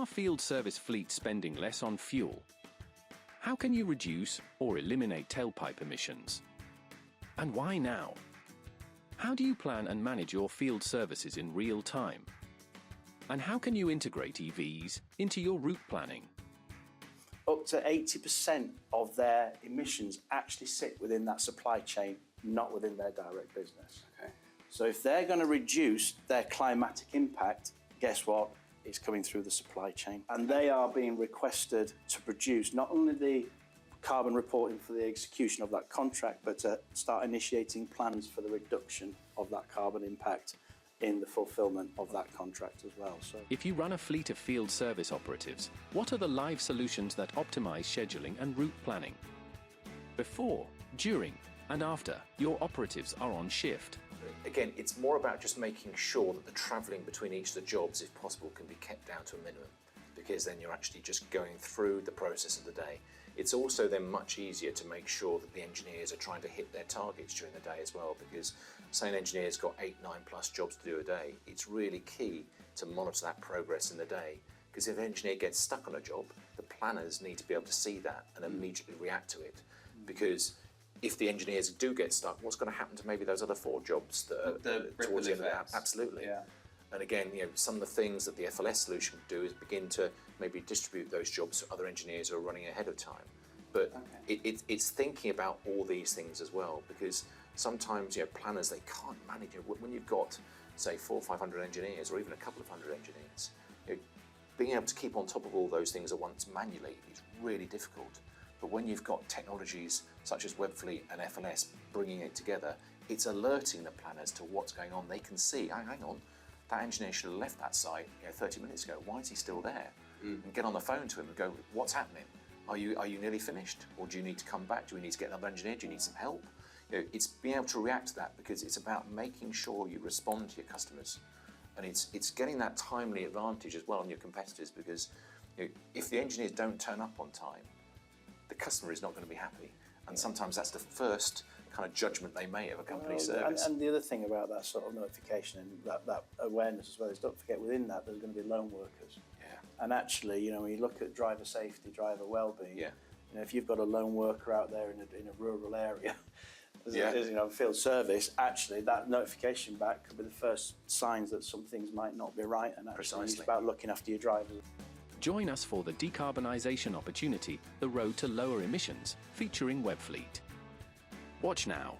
field service fleets spending less on fuel? How can you reduce or eliminate tailpipe emissions? And why now? How do you plan and manage your field services in real time? And how can you integrate EVs into your route planning? Up to 80% of their emissions actually sit within that supply chain, not within their direct business. Okay. So if they're going to reduce their climatic impact, guess what? It's coming through the supply chain. And they are being requested to produce not only the carbon reporting for the execution of that contract, but to start initiating plans for the reduction of that carbon impact in the fulfillment of that contract as well. So, if you run a fleet of field service operatives, what are the live solutions that optimize scheduling and route planning? Before, during, and after your operatives are on shift. Again, it's more about just making sure that the travelling between each of the jobs, if possible, can be kept down to a minimum, because then you're actually just going through the process of the day. It's also then much easier to make sure that the engineers are trying to hit their targets during the day as well, because say an engineer's got 8, 9 plus jobs to do a day, it's really key to monitor that progress in the day, because if an engineer gets stuck on a job, the planners need to be able to see that and immediately react to it, because if the engineers do get stuck, what's going to happen to maybe those other 4 jobs that are towards the end of that? Absolutely. yeah. And again, some of the things that the FLS solution can do is begin to maybe distribute those jobs to other engineers who are running ahead of time. But it's thinking about all these things as well, because sometimes planners, they can't manage it. When you've got, say, 400 or 500 engineers, or even a couple of hundred engineers, being able to keep on top of all those things at once manually is really difficult. But when you've got technologies such as Webfleet and FLS bringing it together, it's alerting the planners to what's going on. They can see, hang on, that engineer should have left that site 30 minutes ago. Why is he still there? And get on the phone to him and go, what's happening? Are you nearly finished? Or do you need to come back? Do we need to get another engineer? Do you need some help? It's being able to react to that, because it's about making sure you respond to your customers. And it's getting that timely advantage as well on your competitors, because if the engineers don't turn up on time, the customer is not going to be happy. And sometimes that's the first kind of judgment they make of a company service. And the other thing about that sort of notification and that awareness as well is, don't forget, within that there's going to be lone workers. Yeah. And actually, when you look at driver safety, driver well-being, Yeah. If you've got a lone worker out there in a rural area, Yeah. field service, actually that notification back could be the first signs that some things might not be right, and actually it's about looking after your drivers. Join us for the Decarbonisation Opportunity, the road to lower emissions, featuring Webfleet. Watch now.